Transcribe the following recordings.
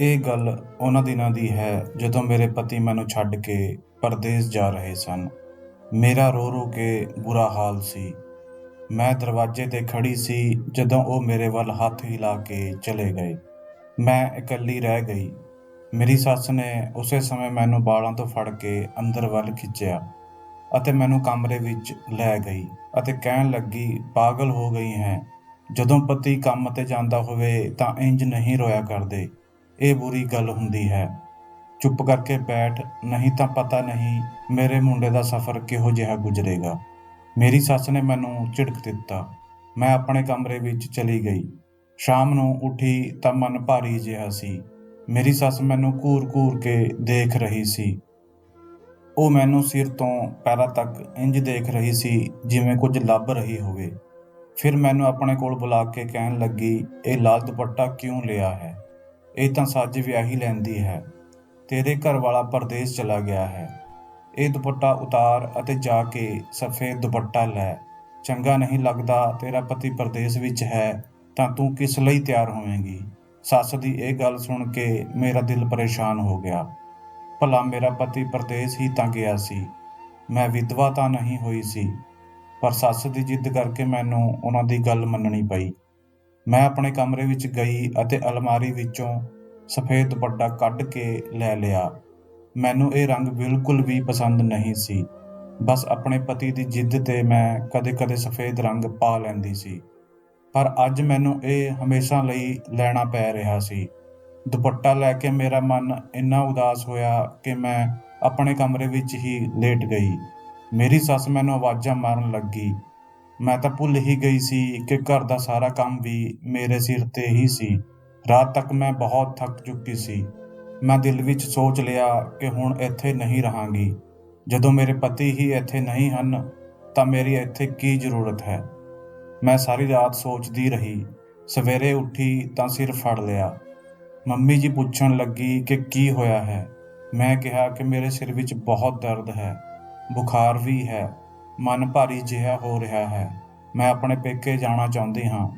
ਇਹ ਗੱਲ ਉਹਨਾਂ ਦਿਨਾਂ ਦੀ ਹੈ ਜਦੋਂ ਮੇਰੇ ਪਤੀ ਮੈਨੂੰ ਛੱਡ ਕੇ ਪਰਦੇਸ ਜਾ ਰਹੇ ਸਨ। ਮੇਰਾ ਰੋ ਰੋ ਕੇ ਬੁਰਾ ਹਾਲ ਸੀ। ਮੈਂ ਦਰਵਾਜ਼ੇ 'ਤੇ ਖੜੀ ਸੀ ਜਦੋਂ ਉਹ ਮੇਰੇ ਵੱਲ ਹੱਥ ਹਿਲਾ ਕੇ ਚਲੇ ਗਏ। ਮੈਂ ਇਕੱਲੀ ਰਹਿ ਗਈ। ਮੇਰੀ ਸੱਸ ਨੇ ਉਸੇ ਸਮੇਂ ਮੈਨੂੰ ਬਾਲਾਂ ਤੋਂ ਫੜ ਕੇ ਅੰਦਰ ਵੱਲ ਖਿੱਚਿਆ ਅਤੇ ਮੈਨੂੰ ਕਮਰੇ ਵਿੱਚ ਲੈ ਗਈ ਅਤੇ ਕਹਿਣ ਲੱਗੀ, ਪਾਗਲ ਹੋ ਗਈ ਹੈ। ਜਦੋਂ ਪਤੀ ਕੰਮ 'ਤੇ ਜਾਂਦਾ ਹੋਵੇ ਤਾਂ ਇੰਜ ਨਹੀਂ ਰੋਇਆ ਕਰਦੇ। ਇਹ ਬੁਰੀ ਗੱਲ ਹੁੰਦੀ ਹੈ। ਚੁੱਪ ਕਰਕੇ ਬੈਠ, ਨਹੀਂ ਤਾਂ ਪਤਾ ਨਹੀਂ ਮੇਰੇ ਮੁੰਡੇ ਦਾ ਸਫ਼ਰ ਕਿਹੋ ਜਿਹਾ ਗੁਜ਼ਰੇਗਾ। ਮੇਰੀ ਸੱਸ ਨੇ ਮੈਨੂੰ ਝਿੜਕ ਦਿੱਤਾ। ਮੈਂ ਆਪਣੇ ਕਮਰੇ ਵਿੱਚ ਚਲੀ ਗਈ। ਸ਼ਾਮ ਨੂੰ ਉੱਠੀ ਤਾਂ ਮਨ ਭਾਰੀ ਜਿਹਾ ਸੀ। ਮੇਰੀ ਸੱਸ ਮੈਨੂੰ ਘੂਰ-ਘੂਰ ਕੇ ਦੇਖ ਰਹੀ ਸੀ। ਉਹ ਮੈਨੂੰ ਸਿਰ ਤੋਂ ਪੈਰਾਂ ਤੱਕ ਇੰਜ ਦੇਖ ਰਹੀ ਸੀ ਜਿਵੇਂ ਕੁਝ ਲੱਭ ਰਹੀ ਹੋਵੇ। ਫਿਰ ਮੈਨੂੰ ਆਪਣੇ ਕੋਲ ਬੁਲਾ ਕੇ ਕਹਿਣ ਲੱਗੀ, ਇਹ ਲਾਲ ਦੁਪੱਟਾ ਕਿਉਂ ਲਿਆ ਹੈ? ਇਹ ਤਾਂ ਸੱਜ ਵਿਆਹੀ ਲੈਂਦੀ ਹੈ। ਤੇਰੇ ਘਰ ਵਾਲਾ ਪਰਦੇਸ ਚਲਾ ਗਿਆ ਹੈ। ਇਹ ਦੁਪੱਟਾ ਉਤਾਰ ਅਤੇ ਜਾ ਕੇ ਸਫੇਦ ਦੁਪੱਟਾ ਲੈ। ਚੰਗਾ ਨਹੀਂ ਲੱਗਦਾ? ਤੇਰਾ ਪਤੀ ਪਰਦੇਸ ਵਿੱਚ ਹੈ ਤਾਂ ਤੂੰ ਕਿਸ ਲਈ ਤਿਆਰ ਹੋਵੇਂਗੀ? ਸੱਸ ਦੀ ਇਹ ਗੱਲ ਸੁਣ ਕੇ ਮੇਰਾ ਦਿਲ ਪਰੇਸ਼ਾਨ ਹੋ ਗਿਆ। ਭਲਾ ਮੇਰਾ ਪਤੀ ਪਰਦੇਸ ਹੀ ਤਾਂ ਗਿਆ ਸੀ। ਮੈਂ ਵਿਧਵਾ ਤਾਂ ਨਹੀਂ ਹੋਈ ਸੀ। ਪਰ ਸੱਸ ਦੀ ਜਿੱਦ ਕਰਕੇ ਮੈਨੂੰ ਉਹਨਾਂ ਦੀ ਗੱਲ ਮੰਨਣੀ ਪਈ। ਮੈਂ ਆਪਣੇ ਕਮਰੇ ਵਿੱਚ ਗਈ ਅਤੇ ਅਲਮਾਰੀ ਵਿੱਚੋਂ ਸਫੇਦ ਦੁਪੱਟਾ ਕੱਢ ਕੇ ਲੈ ਲਿਆ। ਮੈਨੂੰ ਇਹ ਰੰਗ ਬਿਲਕੁਲ ਵੀ ਪਸੰਦ ਨਹੀਂ ਸੀ। ਬਸ ਆਪਣੇ ਪਤੀ ਦੀ ਜਿੱਦ 'ਤੇ ਮੈਂ ਕਦੇ-ਕਦੇ ਸਫੇਦ ਰੰਗ ਪਾ ਲੈਂਦੀ ਸੀ। ਪਰ ਅੱਜ ਮੈਨੂੰ ਇਹ ਹਮੇਸ਼ਾ ਲਈ ਲੈਣਾ ਪੈ ਰਿਹਾ ਸੀ। ਦੁਪੱਟਾ ਲੈ ਕੇ ਮੇਰਾ ਮਨ ਇੰਨਾ ਉਦਾਸ ਹੋਇਆ ਕਿ ਮੈਂ ਆਪਣੇ ਕਮਰੇ ਵਿੱਚ ਹੀ ਲੇਟ ਗਈ। ਮੇਰੀ ਸੱਸ ਮੈਨੂੰ ਆਵਾਜ਼ਾਂ ਮਾਰਨ ਲੱਗੀ। ਮੈਂ ਤਾਂ ਭੁੱਲ ਹੀ ਗਈ ਸੀ ਕਿ ਘਰ ਦਾ ਸਾਰਾ ਕੰਮ ਵੀ ਮੇਰੇ ਸਿਰ 'ਤੇ ਹੀ ਸੀ। ਰਾਤ ਤੱਕ ਮੈਂ ਬਹੁਤ ਥੱਕ ਚੁੱਕੀ ਸੀ। ਮੈਂ ਦਿਲ ਵਿੱਚ ਸੋਚ ਲਿਆ ਕਿ ਹੁਣ ਇੱਥੇ ਨਹੀਂ ਰਹਾਂਗੀ। ਜਦੋਂ ਮੇਰੇ ਪਤੀ ਹੀ ਇੱਥੇ ਨਹੀਂ ਹਨ ਤਾਂ ਮੇਰੀ ਇੱਥੇ ਕੀ ਜ਼ਰੂਰਤ ਹੈ? ਮੈਂ ਸਾਰੀ ਰਾਤ ਸੋਚਦੀ ਰਹੀ। ਸਵੇਰੇ ਉੱਠੀ ਤਾਂ ਸਿਰ ਫੜ ਲਿਆ। ਮੰਮੀ ਜੀ ਪੁੱਛਣ ਲੱਗੀ ਕਿ ਕੀ ਹੋਇਆ ਹੈ। ਮੈਂ ਕਿਹਾ ਕਿ ਮੇਰੇ ਸਿਰ ਵਿੱਚ ਬਹੁਤ ਦਰਦ ਹੈ, ਬੁਖਾਰ ਵੀ ਹੈ, ਮਨ ਭਾਰੀ ਜਿਹਾ ਹੋ ਰਿਹਾ ਹੈ। ਮੈਂ ਆਪਣੇ ਪੇਕੇ ਜਾਣਾ ਚਾਹੁੰਦੀ ਹਾਂ।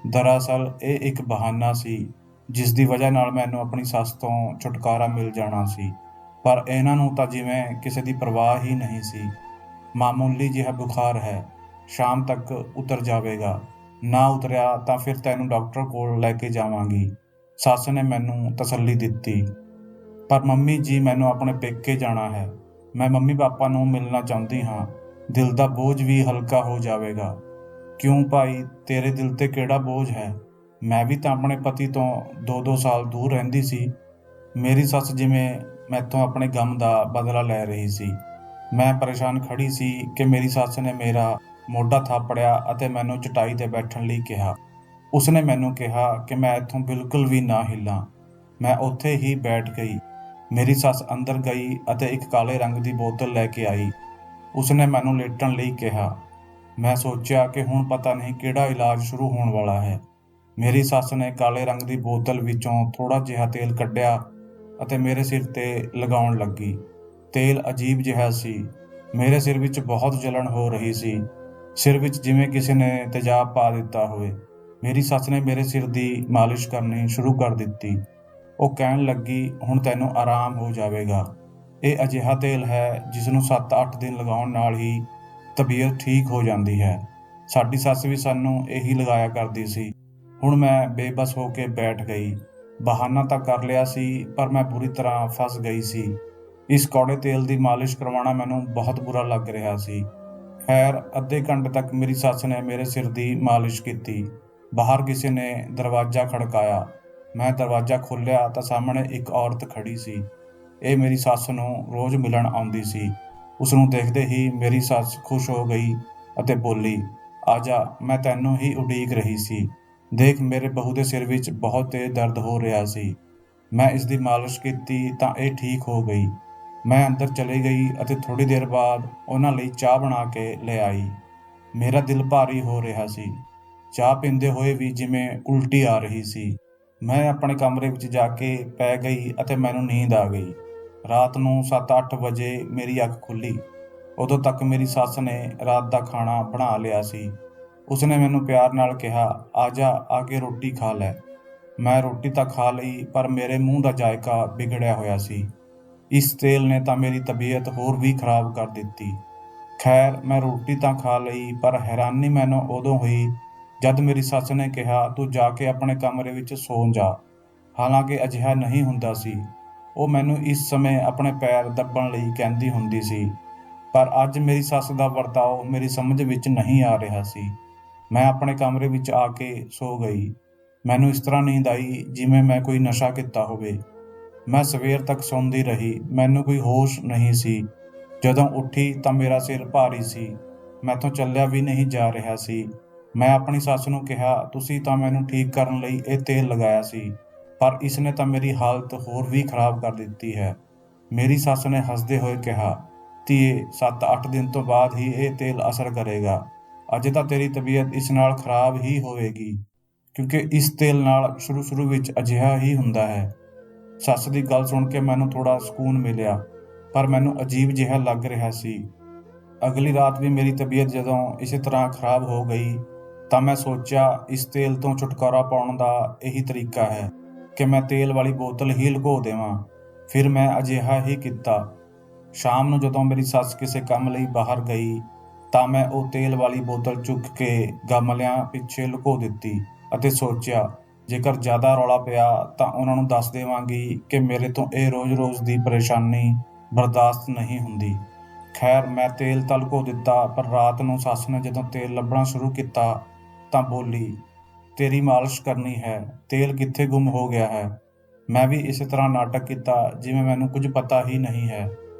ਦਰਅਸਲ ਇਹ ਇੱਕ ਬਹਾਨਾ ਸੀ ਜਿਸ ਦੀ ਵਜ੍ਹਾ ਨਾਲ ਮੈਨੂੰ ਆਪਣੀ ਸੱਸ ਤੋਂ ਛੁਟਕਾਰਾ ਮਿਲ ਜਾਣਾ ਸੀ। ਪਰ ਇਹਨਾਂ ਨੂੰ ਤਾਂ ਜਿਵੇਂ ਕਿਸੇ ਦੀ ਪਰਵਾਹ ਹੀ ਨਹੀਂ ਸੀ। ਮਾਮੂਲੀ ਜਿਹਾ ਬੁਖਾਰ ਹੈ, ਸ਼ਾਮ ਤੱਕ ਉਤਰ ਜਾਵੇਗਾ। ਨਾ ਉਤਰਿਆ ਤਾਂ ਫਿਰ ਤੈਨੂੰ ਡਾਕਟਰ ਕੋਲ ਲੈ ਕੇ ਜਾਵਾਂਗੀ, ਸੱਸ ਨੇ ਮੈਨੂੰ ਤਸੱਲੀ ਦਿੱਤੀ। ਪਰ ਮੰਮੀ ਜੀ, ਮੈਨੂੰ ਆਪਣੇ ਪੇਕੇ ਜਾਣਾ ਹੈ। ਮੈਂ ਮੰਮੀ ਪਾਪਾ ਨੂੰ ਮਿਲਣਾ ਚਾਹੁੰਦੀ ਹਾਂ। ਦਿਲ ਦਾ ਬੋਝ ਵੀ ਹਲਕਾ ਹੋ ਜਾਵੇਗਾ। ਕਿਉਂ ਭਾਈ, ਤੇਰੇ ਦਿਲ 'ਤੇ ਕਿਹੜਾ ਬੋਝ ਹੈ? ਮੈਂ ਵੀ ਤਾਂ ਆਪਣੇ ਪਤੀ ਤੋਂ 2-2 ਸਾਲ ਦੂਰ ਰਹਿੰਦੀ ਸੀ। ਮੇਰੀ ਸੱਸ ਜਿਵੇਂ ਮੈਥੋਂ ਆਪਣੇ ਗਮ ਦਾ ਬਦਲਾ ਲੈ ਰਹੀ ਸੀ। ਮੈਂ ਪਰੇਸ਼ਾਨ ਖੜੀ ਸੀ ਕਿ ਮੇਰੀ ਸੱਸ ਨੇ ਮੇਰਾ ਮੋਢਾ ਥਾਪੜਿਆ ਅਤੇ ਮੈਨੂੰ ਚਟਾਈ 'ਤੇ ਬੈਠਣ ਲਈ ਕਿਹਾ। ਉਸਨੇ ਮੈਨੂੰ ਕਿਹਾ ਕਿ ਮੈਂ ਇੱਥੋਂ ਬਿਲਕੁਲ ਵੀ ਨਾ ਹਿੱਲਾਂ। ਮੈਂ ਉੱਥੇ ਹੀ ਬੈਠ ਗਈ। ਮੇਰੀ ਸੱਸ ਅੰਦਰ ਗਈ ਅਤੇ ਇੱਕ ਕਾਲੇ ਰੰਗ ਦੀ ਬੋਤਲ ਲੈ ਕੇ ਆਈ। ਉਸਨੇ ਮੈਨੂੰ ਲੇਟਣ ਲਈ ਕਿਹਾ। ਮੈਂ ਸੋਚਿਆ ਕਿ ਹੁਣ ਪਤਾ ਨਹੀਂ ਕਿਹੜਾ ਇਲਾਜ ਸ਼ੁਰੂ ਹੋਣ ਵਾਲਾ ਹੈ। ਮੇਰੀ ਸੱਸ ਨੇ ਕਾਲੇ ਰੰਗ ਦੀ ਬੋਤਲ ਵਿੱਚੋਂ ਥੋੜ੍ਹਾ ਜਿਹਾ ਤੇਲ ਕੱਢਿਆ ਅਤੇ ਮੇਰੇ ਸਿਰ 'ਤੇ ਲਗਾਉਣ ਲੱਗੀ। ਤੇਲ ਅਜੀਬ ਜਿਹਾ ਸੀ। ਮੇਰੇ ਸਿਰ ਵਿੱਚ ਬਹੁਤ ਜਲਨ ਹੋ ਰਹੀ ਸੀ, ਸਿਰ ਵਿੱਚ ਜਿਵੇਂ ਕਿਸੇ ਨੇ ਤੇਜ਼ਾਬ ਪਾ ਦਿੱਤਾ ਹੋਵੇ। ਮੇਰੀ ਸੱਸ ਨੇ ਮੇਰੇ ਸਿਰ ਦੀ ਮਾਲਿਸ਼ ਕਰਨੀ ਸ਼ੁਰੂ ਕਰ ਦਿੱਤੀ। ਉਹ ਕਹਿਣ ਲੱਗੀ, ਹੁਣ ਤੈਨੂੰ ਆਰਾਮ ਹੋ ਜਾਵੇਗਾ। ਇਹ ਅਜਿਹਾ ਤੇਲ ਹੈ ਜਿਸ ਨੂੰ 7-8 ਦਿਨ ਲਗਾਉਣ ਨਾਲ ਹੀ ਤਬੀਅਤ ਠੀਕ ਹੋ ਜਾਂਦੀ ਹੈ। ਸਾਡੀ ਸੱਸ ਵੀ ਸਾਨੂੰ ਇਹੀ ਲਗਾਇਆ ਕਰਦੀ ਸੀ। ਹੁਣ ਮੈਂ ਬੇਬਸ ਹੋ ਕੇ ਬੈਠ ਗਈ। ਬਹਾਨਾ ਤਾਂ ਕਰ ਲਿਆ ਸੀ, ਪਰ ਮੈਂ ਬੁਰੀ ਤਰ੍ਹਾਂ ਫਸ ਗਈ ਸੀ। ਇਸ ਕੌੜੇ ਤੇਲ ਦੀ ਮਾਲਿਸ਼ ਕਰਵਾਉਣਾ ਮੈਨੂੰ ਬਹੁਤ ਬੁਰਾ ਲੱਗ ਰਿਹਾ ਸੀ। ਖੈਰ, ਅੱਧੇ ਘੰਟੇ ਤੱਕ ਮੇਰੀ ਸੱਸ ਨੇ ਮੇਰੇ ਸਿਰ ਦੀ ਮਾਲਿਸ਼ ਕੀਤੀ। ਬਾਹਰ ਕਿਸੇ ਨੇ ਦਰਵਾਜ਼ਾ ਖੜਕਾਇਆ। ਮੈਂ ਦਰਵਾਜ਼ਾ ਖੋਲ੍ਹਿਆ ਤਾਂ ਸਾਹਮਣੇ ਇੱਕ ਔਰਤ ਖੜੀ ਸੀ। ਇਹ ਮੇਰੀ ਸੱਸ ਨੂੰ ਰੋਜ਼ ਮਿਲਣ ਆਉਂਦੀ ਸੀ। ਉਸ ਨੂੰ ਦੇਖਦੇ ਹੀ ਮੇਰੀ ਸੱਸ ਖੁਸ਼ ਹੋ ਗਈ ਅਤੇ ਬੋਲੀ, ਆ ਜਾ, ਮੈਂ ਤੈਨੂੰ ਹੀ ਉਡੀਕ ਰਹੀ ਸੀ। ਦੇਖ, ਮੇਰੇ ਬਹੂ ਦੇ ਸਿਰ ਵਿੱਚ ਬਹੁਤ ਤੇਜ਼ ਦਰਦ ਹੋ ਰਿਹਾ ਸੀ। ਮੈਂ ਇਸ ਦੀ ਮਾਲਿਸ਼ ਕੀਤੀ ਤਾਂ ਇਹ ਠੀਕ ਹੋ ਗਈ। ਮੈਂ ਅੰਦਰ ਚਲੀ ਗਈ ਅਤੇ ਥੋੜ੍ਹੀ ਦੇਰ ਬਾਅਦ ਉਹਨਾਂ ਲਈ ਚਾਹ ਬਣਾ ਕੇ ਲੈ ਆਈ। ਮੇਰਾ ਦਿਲ ਭਾਰੀ ਹੋ ਰਿਹਾ ਸੀ। ਚਾਹ ਪੀਂਦੇ ਹੋਏ ਵੀ ਜਿਵੇਂ ਉਲਟੀ ਆ ਰਹੀ ਸੀ। ਮੈਂ ਆਪਣੇ ਕਮਰੇ ਵਿੱਚ ਜਾ ਕੇ ਪੈ ਗਈ ਅਤੇ ਮੈਨੂੰ ਨੀਂਦ ਆ ਗਈ। ਰਾਤ ਨੂੰ 7-8 ਵਜੇ ਮੇਰੀ ਅੱਖ ਖੁੱਲ੍ਹੀ। ਉਦੋਂ ਤੱਕ ਮੇਰੀ ਸੱਸ ਨੇ ਰਾਤ ਦਾ ਖਾਣਾ ਬਣਾ ਲਿਆ ਸੀ। ਉਸਨੇ ਮੈਨੂੰ ਪਿਆਰ ਨਾਲ ਕਿਹਾ, ਆ ਜਾ, ਆ ਕੇ ਰੋਟੀ ਖਾ ਲੈ। ਮੈਂ ਰੋਟੀ ਤਾਂ ਖਾ ਲਈ, ਪਰ ਮੇਰੇ ਮੂੰਹ ਦਾ ਜਾਇਕਾ ਵਿਗੜਿਆ ਹੋਇਆ ਸੀ। ਇਸ ਤੇਲ ਨੇ ਤਾਂ ਮੇਰੀ ਤਬੀਅਤ ਹੋਰ ਵੀ ਖਰਾਬ ਕਰ ਦਿੱਤੀ। ਖੈਰ, ਮੈਂ ਰੋਟੀ ਤਾਂ ਖਾ ਲਈ, ਪਰ ਹੈਰਾਨੀ ਮੈਨੂੰ ਉਦੋਂ ਹੋਈ ਜਦ ਮੇਰੀ ਸੱਸ ਨੇ ਕਿਹਾ, ਤੂੰ ਜਾ ਕੇ ਆਪਣੇ ਕਮਰੇ ਵਿੱਚ ਸੌਂ ਜਾ। ਹਾਲਾਂਕਿ ਅਜਿਹਾ ਨਹੀਂ ਹੁੰਦਾ ਸੀ। ਉਹ ਮੈਨੂੰ ਇਸ ਸਮੇਂ ਆਪਣੇ ਪੈਰ ਦੱਬਣ ਲਈ ਕਹਿੰਦੀ ਹੁੰਦੀ ਸੀ। ਪਰ ਅੱਜ ਮੇਰੀ ਸੱਸ ਦਾ ਵਰਤਾਓ ਮੇਰੀ ਸਮਝ ਵਿੱਚ ਨਹੀਂ ਆ ਰਿਹਾ ਸੀ। ਮੈਂ ਆਪਣੇ ਕਮਰੇ ਵਿੱਚ ਆ ਕੇ ਸੌ ਗਈ। ਮੈਨੂੰ ਇਸ ਤਰ੍ਹਾਂ ਨੀਂਦ ਆਈ ਜਿਵੇਂ ਮੈਂ ਕੋਈ ਨਸ਼ਾ ਕੀਤਾ ਹੋਵੇ। ਮੈਂ ਸਵੇਰ ਤੱਕ ਸੌਂਦੀ ਰਹੀ, ਮੈਨੂੰ ਕੋਈ ਹੋਸ਼ ਨਹੀਂ ਸੀ। ਜਦੋਂ ਉੱਠੀ ਤਾਂ ਮੇਰਾ ਸਿਰ ਭਾਰੀ ਸੀ, ਮੈਥੋਂ ਚੱਲਿਆ ਵੀ ਨਹੀਂ ਜਾ ਰਿਹਾ ਸੀ। ਮੈਂ ਆਪਣੀ ਸੱਸ ਨੂੰ ਕਿਹਾ, ਤੁਸੀਂ ਤਾਂ ਮੈਨੂੰ ਠੀਕ ਕਰਨ ਲਈ ਇਹ ਤੇਲ ਲਗਾਇਆ ਸੀ, ਪਰ ਇਸ ਨੇ ਤਾਂ ਮੇਰੀ ਹਾਲਤ ਹੋਰ ਵੀ ਖਰਾਬ ਕਰ ਦਿੱਤੀ ਹੈ। ਮੇਰੀ ਸੱਸ ਨੇ ਹੱਸਦੇ ਹੋਏ ਕਿਹਾ, ਧੀਏ, 7-8 ਦਿਨ ਤੋਂ ਬਾਅਦ ਹੀ ਇਹ ਤੇਲ ਅਸਰ ਕਰੇਗਾ। ਅਜੇ ਤਾਂ ਤੇਰੀ ਤਬੀਅਤ ਇਸ ਨਾਲ ਖਰਾਬ ਹੀ ਹੋਵੇਗੀ, ਕਿਉਂਕਿ ਇਸ ਤੇਲ ਨਾਲ ਸ਼ੁਰੂ ਵਿੱਚ ਅਜਿਹਾ ਹੀ ਹੁੰਦਾ ਹੈ। ਸੱਸ ਦੀ ਗੱਲ ਸੁਣ ਕੇ ਮੈਨੂੰ ਥੋੜ੍ਹਾ ਸਕੂਨ ਮਿਲਿਆ, ਪਰ ਮੈਨੂੰ ਅਜੀਬ ਜਿਹਾ ਲੱਗ ਰਿਹਾ ਸੀ। ਅਗਲੀ ਰਾਤ ਵੀ ਮੇਰੀ ਤਬੀਅਤ ਜਦੋਂ ਇਸੇ ਤਰ੍ਹਾਂ ਖਰਾਬ ਹੋ ਗਈ ਤਾਂ ਮੈਂ ਸੋਚਿਆ, ਇਸ ਤੇਲ ਤੋਂ ਛੁਟਕਾਰਾ ਪਾਉਣ ਦਾ ਇਹੀ ਤਰੀਕਾ ਹੈ ਕਿ ਮੈਂ ਤੇਲ ਵਾਲੀ ਬੋਤਲ ਹੀ ਲੁਕੋ ਦੇਵਾਂ। ਫਿਰ ਮੈਂ ਅਜਿਹਾ ਹੀ ਕੀਤਾ। ਸ਼ਾਮ ਨੂੰ ਜਦੋਂ ਮੇਰੀ ਸੱਸ ਕਿਸੇ ਕੰਮ ਲਈ ਬਾਹਰ ਗਈ ਤਾਂ ਮੈਂ ਉਹ ਤੇਲ ਵਾਲੀ ਬੋਤਲ ਚੁੱਕ ਕੇ ਗਮਲਿਆਂ ਪਿੱਛੇ ਲੁਕੋ ਦਿੱਤੀ ਅਤੇ ਸੋਚਿਆ, ਜੇਕਰ ਜ਼ਿਆਦਾ ਰੌਲਾ ਪਿਆ ਤਾਂ ਉਹਨਾਂ ਨੂੰ ਦੱਸ ਦੇਵਾਂਗੀ ਕਿ ਮੇਰੇ ਤੋਂ ਇਹ ਰੋਜ਼-ਰੋਜ਼ ਦੀ ਪਰੇਸ਼ਾਨੀ ਬਰਦਾਸ਼ਤ ਨਹੀਂ ਹੁੰਦੀ। ਖੈਰ, ਮੈਂ ਤੇਲ ਤਾਂ ਲੁਕੋ ਦਿੱਤਾ, ਪਰ ਰਾਤ ਨੂੰ ਸੱਸ ਨੇ ਜਦੋਂ ਤੇਲ ਲੱਭਣਾ ਸ਼ੁਰੂ ਕੀਤਾ ਤਾਂ ਬੋਲੀ, ਤੇਰੀ ਮਾਲਿਸ਼ ਕਰਨੀ ਹੈ, ਤੇਲ ਕਿੱਥੇ ਗੁੰਮ ਹੋ ਗਿਆ ਹੈ। ਮੈਂ ਵੀ ਇਸੇ ਤਰ੍ਹਾਂ ਨਾਟਕ ਕੀਤਾ ਜਿਵੇਂ ਮੈਨੂੰ ਕੁਝ ਪਤਾ ਹੀ ਨਹੀਂ ਹੈ।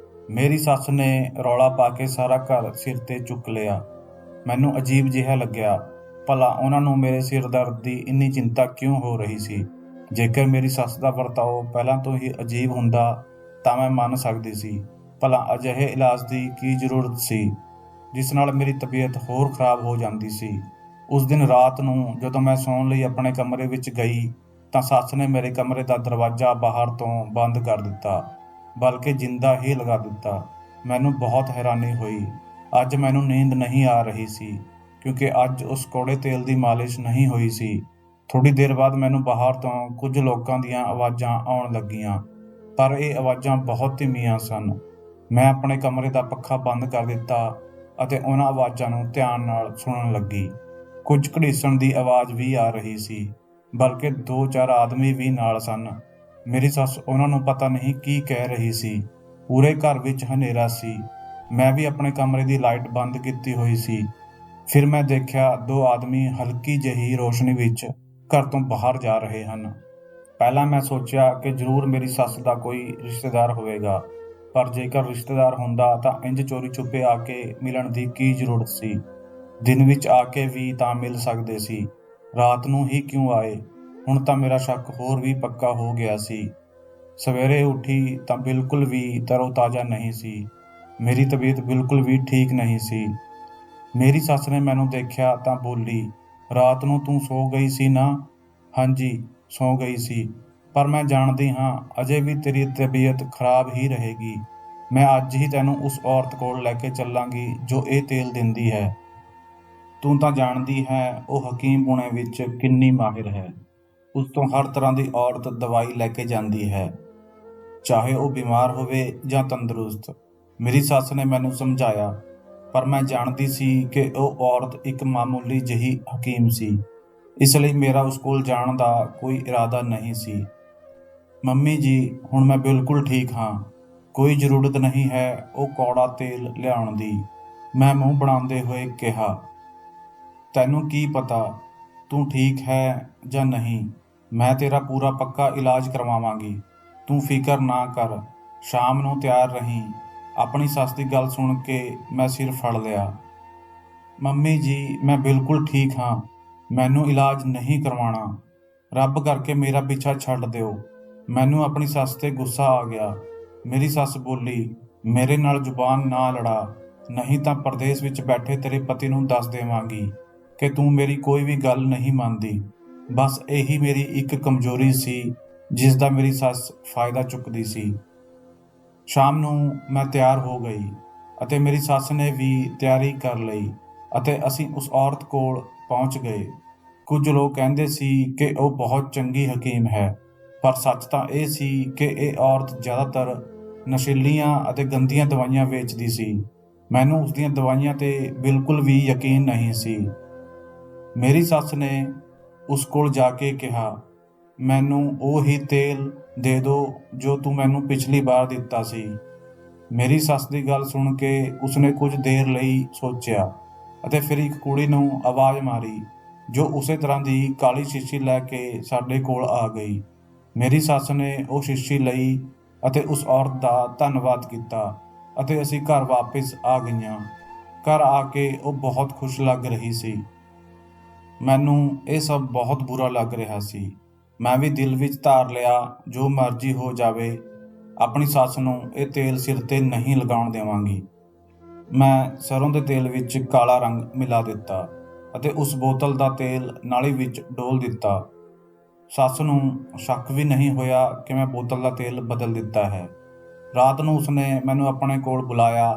ਮੇਰੀ ਸੱਸ ਨੇ ਰੌਲਾ ਪਾ ਕੇ ਸਾਰਾ ਘਰ ਸਿਰ ਤੇ ਚੁੱਕ ਲਿਆ। ਮੈਨੂੰ ਅਜੀਬ ਜਿਹਾ ਲੱਗਿਆ, ਭਲਾ ਉਹਨਾਂ ਨੂੰ ਮੇਰੇ ਸਿਰ ਦਰਦ ਦੀ ਇੰਨੀ ਚਿੰਤਾ ਕਿਉਂ ਹੋ ਰਹੀ ਸੀ। ਜੇਕਰ ਮੇਰੀ ਸੱਸ ਦਾ ਵਰਤਾਓ ਪਹਿਲਾਂ ਤੋਂ ਹੀ ਅਜੀਬ ਹੁੰਦਾ ਤਾਂ ਮੈਂ ਮੰਨ ਸਕਦੀ ਸੀ। ਭਲਾ ਅਜਿਹੇ ਇਲਾਜ ਦੀ ਕੀ ਜ਼ਰੂਰਤ ਸੀ, ਜਿਸ ਨਾਲ ਮੇਰੀ ਤਬੀਅਤ ਹੋਰ ਖਰਾਬ ਹੋ ਜਾਂਦੀ ਸੀ। ਉਸ ਦਿਨ ਰਾਤ ਨੂੰ ਜਦੋਂ ਮੈਂ ਸੌਣ ਲਈ ਆਪਣੇ ਕਮਰੇ ਵਿੱਚ ਗਈ ਤਾਂ ਸੱਸ ਨੇ ਮੇਰੇ ਕਮਰੇ ਦਾ ਦਰਵਾਜ਼ਾ ਬਾਹਰ ਤੋਂ ਬੰਦ ਕਰ ਦਿੱਤਾ, ਬਲਕਿ ਜਿੰਦਾ ਹੀ ਲਗਾ ਦਿੱਤਾ। ਮੈਨੂੰ ਬਹੁਤ ਹੈਰਾਨੀ ਹੋਈ। ਅੱਜ ਮੈਨੂੰ ਨੀਂਦ ਨਹੀਂ ਆ ਰਹੀ ਸੀ, ਕਿਉਂਕਿ ਅੱਜ ਉਸ ਕੌੜੇ ਤੇਲ ਦੀ ਮਾਲਿਸ਼ ਨਹੀਂ ਹੋਈ ਸੀ। ਥੋੜ੍ਹੀ ਦੇਰ ਬਾਅਦ ਮੈਨੂੰ ਬਾਹਰ ਤੋਂ ਕੁਝ ਲੋਕਾਂ ਦੀਆਂ ਆਵਾਜ਼ਾਂ ਆਉਣ ਲੱਗੀਆਂ, ਪਰ ਇਹ ਆਵਾਜ਼ਾਂ ਬਹੁਤ ਧੀਮੀਆਂ ਸਨ। ਮੈਂ ਆਪਣੇ ਕਮਰੇ ਦਾ ਪੱਖਾ ਬੰਦ ਕਰ ਦਿੱਤਾ ਅਤੇ ਉਹਨਾਂ ਆਵਾਜ਼ਾਂ ਨੂੰ ਧਿਆਨ ਨਾਲ ਸੁਣਨ ਲੱਗੀ। ਕੁਝ ਘੜੀਸਣ ਦੀ ਆਵਾਜ਼ ਵੀ ਆ ਰਹੀ ਸੀ, ਬਲਕਿ 2-4 ਆਦਮੀ ਵੀ ਨਾਲ ਸਨ। ਮੇਰੀ ਸੱਸ ਉਹਨਾਂ ਨੂੰ ਪਤਾ ਨਹੀਂ ਕੀ ਕਹਿ ਰਹੀ ਸੀ। ਪੂਰੇ ਘਰ ਵਿੱਚ ਹਨੇਰਾ ਸੀ। ਮੈਂ ਵੀ ਆਪਣੇ ਕਮਰੇ ਦੀ ਲਾਈਟ ਬੰਦ ਕੀਤੀ ਹੋਈ ਸੀ। ਫਿਰ ਮੈਂ ਦੇਖਿਆ 2 ਆਦਮੀ ਹਲਕੀ ਜਿਹੀ ਰੋਸ਼ਨੀ ਵਿੱਚ ਘਰ ਤੋਂ ਬਾਹਰ ਜਾ ਰਹੇ ਹਨ। ਪਹਿਲਾਂ ਮੈਂ ਸੋਚਿਆ ਕਿ ਜ਼ਰੂਰ ਮੇਰੀ ਸੱਸ ਦਾ ਕੋਈ ਰਿਸ਼ਤੇਦਾਰ ਹੋਵੇਗਾ, ਪਰ ਜੇਕਰ ਰਿਸ਼ਤੇਦਾਰ ਹੁੰਦਾ ਤਾਂ ਇੰਜ ਚੋਰੀ ਛੁਪੇ ਆ ਕੇ ਮਿਲਣ ਦੀ ਕੀ ਜ਼ਰੂਰਤ ਸੀ। ਦਿਨ ਵਿੱਚ ਆ ਕੇ ਵੀ ਤਾਂ ਮਿਲ ਸਕਦੇ ਸੀ, ਰਾਤ ਨੂੰ ਹੀ ਕਿਉਂ ਆਏ। ਹੁਣ ਤਾਂ ਮੇਰਾ ਸ਼ੱਕ ਹੋਰ ਵੀ ਪੱਕਾ ਹੋ ਗਿਆ ਸੀ। ਸਵੇਰੇ ਉੱਠੀ ਤਾਂ ਬਿਲਕੁਲ ਵੀ ਤਰੋ-ਤਾਜ਼ਾ ਨਹੀਂ ਸੀ। ਮੇਰੀ ਤਬੀਅਤ ਬਿਲਕੁਲ ਵੀ ਠੀਕ ਨਹੀਂ ਸੀ। ਮੇਰੀ ਸੱਸ ਨੇ ਮੈਨੂੰ ਦੇਖਿਆ ਤਾਂ ਬੋਲੀ, ਰਾਤ ਨੂੰ ਤੂੰ ਸੌ ਗਈ ਸੀ ਨਾ? ਹਾਂਜੀ, ਸੌ ਗਈ ਸੀ, ਪਰ ਮੈਂ ਜਾਣਦੀ ਹਾਂ ਅਜੇ ਵੀ ਤੇਰੀ ਤਬੀਅਤ ਖਰਾਬ ਹੀ ਰਹੇਗੀ। ਮੈਂ ਅੱਜ ਹੀ ਤੈਨੂੰ ਉਸ ਔਰਤ ਕੋਲ ਲੈ ਕੇ ਚੱਲਾਂਗੀ ਜੋ ਇਹ ਤੇਲ ਦਿੰਦੀ ਹੈ। ਤੂੰ ਤਾਂ ਜਾਣਦੀ ਹੈ ਉਹ ਹਕੀਮ-ਪੁਣੇ ਵਿੱਚ ਕਿੰਨੀ ਮਾਹਿਰ ਹੈ। ਉਸ ਤੋਂ ਹਰ ਤਰ੍ਹਾਂ ਦੀ ਔਰਤ ਦਵਾਈ ਲੈ ਕੇ ਜਾਂਦੀ ਹੈ, ਚਾਹੇ ਉਹ ਬਿਮਾਰ ਹੋਵੇ ਜਾਂ ਤੰਦਰੁਸਤ। ਮੇਰੀ ਸੱਸ ਨੇ ਮੈਨੂੰ ਸਮਝਾਇਆ, ਪਰ ਮੈਂ ਜਾਣਦੀ ਸੀ ਕਿ ਉਹ ਔਰਤ ਇੱਕ ਮਾਮੂਲੀ ਜਿਹੀ ਹਕੀਮ ਸੀ, ਇਸ ਲਈ ਮੇਰਾ ਉਸ ਕੋਲ ਜਾਣ ਦਾ ਕੋਈ ਇਰਾਦਾ ਨਹੀਂ ਸੀ। ਮੰਮੀ ਜੀ, ਹੁਣ ਮੈਂ ਬਿਲਕੁਲ ਠੀਕ ਹਾਂ। ਕੋਈ ਜ਼ਰੂਰਤ ਨਹੀਂ ਹੈ ਉਹ ਕੌੜਾ ਤੇਲ ਲਿਆਉਣ ਦੀ, ਮੈਂ ਮੂੰਹ ਬਣਾਉਂਦੇ ਹੋਏ ਕਿਹਾ। ਤੈਨੂੰ ਕੀ ਪਤਾ ਤੂੰ ਠੀਕ ਹੈ ਜਾਂ ਨਹੀਂ। ਮੈਂ ਤੇਰਾ ਪੂਰਾ ਪੱਕਾ ਇਲਾਜ ਕਰਵਾਵਾਂਗੀ, ਤੂੰ ਫਿਕਰ ਨਾ ਕਰ। ਸ਼ਾਮ ਨੂੰ ਤਿਆਰ ਰਹੀਂ। ਆਪਣੀ ਸੱਸ ਦੀ ਗੱਲ ਸੁਣ ਕੇ ਮੈਂ ਸਿਰ ਫੜ ਲਿਆ। ਮੰਮੀ ਜੀ, ਮੈਂ ਬਿਲਕੁਲ ਠੀਕ ਹਾਂ, ਮੈਨੂੰ ਇਲਾਜ ਨਹੀਂ ਕਰਵਾਉਣਾ। ਰੱਬ ਕਰਕੇ ਮੇਰਾ ਪਿੱਛਾ ਛੱਡ ਦਿਓ। ਮੈਨੂੰ ਆਪਣੀ ਸੱਸ 'ਤੇ ਗੁੱਸਾ ਆ ਗਿਆ। ਮੇਰੀ ਸੱਸ ਬੋਲੀ, ਮੇਰੇ ਨਾਲ ਜ਼ੁਬਾਨ ਨਾ ਲੜਾ, ਨਹੀਂ ਤਾਂ ਪਰਦੇਸ ਵਿੱਚ ਬੈਠੇ ਤੇਰੇ ਪਤੀ ਨੂੰ ਦੱਸ ਦੇਵਾਂਗੀ ਕਿ ਤੂੰ ਮੇਰੀ ਕੋਈ ਵੀ ਗੱਲ ਨਹੀਂ ਮੰਨਦੀ। ਬਸ ਇਹੀ ਮੇਰੀ ਇੱਕ ਕਮਜ਼ੋਰੀ ਸੀ ਜਿਸ ਦਾ ਮੇਰੀ ਸੱਸ ਫਾਇਦਾ ਚੁੱਕਦੀ ਸੀ। ਸ਼ਾਮ ਨੂੰ ਮੈਂ ਤਿਆਰ ਹੋ ਗਈ ਅਤੇ ਮੇਰੀ ਸੱਸ ਨੇ ਵੀ ਤਿਆਰੀ ਕਰ ਲਈ ਅਤੇ ਅਸੀਂ ਉਸ ਔਰਤ ਕੋਲ ਪਹੁੰਚ ਗਏ। ਕੁਝ ਲੋਕ ਕਹਿੰਦੇ ਸੀ ਕਿ ਉਹ ਬਹੁਤ ਚੰਗੀ ਹਕੀਮ ਹੈ, ਪਰ ਸੱਚ ਤਾਂ ਇਹ ਸੀ ਕਿ ਇਹ ਔਰਤ ਜ਼ਿਆਦਾਤਰ ਨਸ਼ੀਲੀਆਂ ਅਤੇ ਗੰਦੀਆਂ ਦਵਾਈਆਂ ਵੇਚਦੀ ਸੀ। ਮੈਨੂੰ ਉਸ ਦੀਆਂ ਦਵਾਈਆਂ 'ਤੇ ਬਿਲਕੁਲ ਵੀ ਯਕੀਨ ਨਹੀਂ ਸੀ। ਮੇਰੀ ਸੱਸ ਨੇ ਉਸ ਕੋਲ ਜਾ ਕੇ ਕਿਹਾ, ਮੈਨੂੰ ਉਹ ਹੀ ਤੇਲ ਦੇ ਦਿਓ ਜੋ ਤੂੰ ਮੈਨੂੰ ਪਿਛਲੀ ਵਾਰ ਦਿੱਤਾ ਸੀ। ਮੇਰੀ ਸੱਸ ਦੀ ਗੱਲ ਸੁਣ ਕੇ ਉਸਨੇ ਕੁਝ ਦੇਰ ਲਈ ਸੋਚਿਆ ਅਤੇ ਫਿਰ ਇੱਕ ਕੁੜੀ ਨੂੰ ਆਵਾਜ਼ ਮਾਰੀ, ਜੋ ਉਸੇ ਤਰ੍ਹਾਂ ਦੀ ਕਾਲੀ ਸ਼ੀਸ਼ੀ ਲੈ ਕੇ ਸਾਡੇ ਕੋਲ ਆ ਗਈ। ਮੇਰੀ ਸੱਸ ਨੇ ਉਹ ਸ਼ੀਸ਼ੀ ਲਈ ਅਤੇ ਉਸ ਔਰਤ ਦਾ ਧੰਨਵਾਦ ਕੀਤਾ ਅਤੇ ਅਸੀਂ ਘਰ ਵਾਪਸ ਆ ਗਈਆਂ। ਘਰ ਆ ਕੇ ਉਹ ਬਹੁਤ ਖੁਸ਼ ਲੱਗ ਰਹੀ ਸੀ। ਮੈਨੂੰ ਇਹ ਸਭ ਬਹੁਤ ਬੁਰਾ ਲੱਗ ਰਿਹਾ ਸੀ। ਮੈਂ ਵੀ ਦਿਲ ਵਿੱਚ ਧਾਰ ਲਿਆ, ਜੋ ਮਰਜ਼ੀ ਹੋ ਜਾਵੇ, ਆਪਣੀ ਸੱਸ ਨੂੰ ਇਹ ਤੇਲ ਸਿਰ 'ਤੇ ਨਹੀਂ ਲਗਾਉਣ ਦੇਵਾਂਗੀ। ਮੈਂ ਸਰੋਂ ਦੇ ਤੇਲ ਵਿੱਚ ਕਾਲਾ ਰੰਗ ਮਿਲਾ ਦਿੱਤਾ ਅਤੇ ਉਸ ਬੋਤਲ ਦਾ ਤੇਲ ਨਾਲੀ ਵਿੱਚ ਡੋਲ ਦਿੱਤਾ। ਸੱਸ ਨੂੰ ਸ਼ੱਕ ਵੀ ਨਹੀਂ ਹੋਇਆ ਕਿ ਮੈਂ ਬੋਤਲ ਦਾ ਤੇਲ ਬਦਲ ਦਿੱਤਾ ਹੈ। ਰਾਤ ਨੂੰ ਉਸਨੇ ਮੈਨੂੰ ਆਪਣੇ ਕੋਲ ਬੁਲਾਇਆ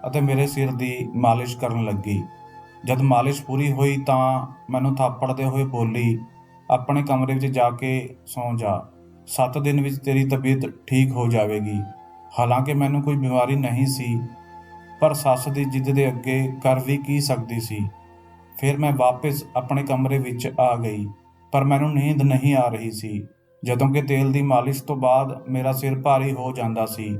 ਅਤੇ ਮੇਰੇ ਸਿਰ ਦੀ ਮਾਲਿਸ਼ ਕਰਨ ਲੱਗੀ। ਜਦ ਮਾਲਿਸ਼ ਪੂਰੀ ਹੋਈ ਤਾਂ ਮੈਨੂੰ ਥਾਪੜਦੇ ਹੋਏ ਬੋਲੀ, ਆਪਣੇ ਕਮਰੇ ਵਿੱਚ ਜਾ ਕੇ ਸੌਂ ਜਾ। 7 ਦਿਨ ਵਿੱਚ ਤੇਰੀ ਤਬੀਅਤ ਠੀਕ ਹੋ ਜਾਵੇਗੀ। ਹਾਲਾਂਕਿ ਮੈਨੂੰ ਕੋਈ ਬਿਮਾਰੀ ਨਹੀਂ ਸੀ, ਪਰ ਸੱਸ ਦੀ ਜਿੱਦ ਦੇ ਅੱਗੇ ਕਰ ਵੀ ਕੀ ਸਕਦੀ ਸੀ। ਫਿਰ ਮੈਂ ਵਾਪਸ ਆਪਣੇ ਕਮਰੇ ਵਿੱਚ ਆ ਗਈ, ਪਰ ਮੈਨੂੰ ਨੀਂਦ ਨਹੀਂ ਆ ਰਹੀ ਸੀ, ਜਦੋਂ ਕਿ ਤੇਲ ਦੀ ਮਾਲਿਸ਼ ਤੋਂ ਬਾਅਦ ਮੇਰਾ ਸਿਰ ਭਾਰੀ ਹੋ ਜਾਂਦਾ ਸੀ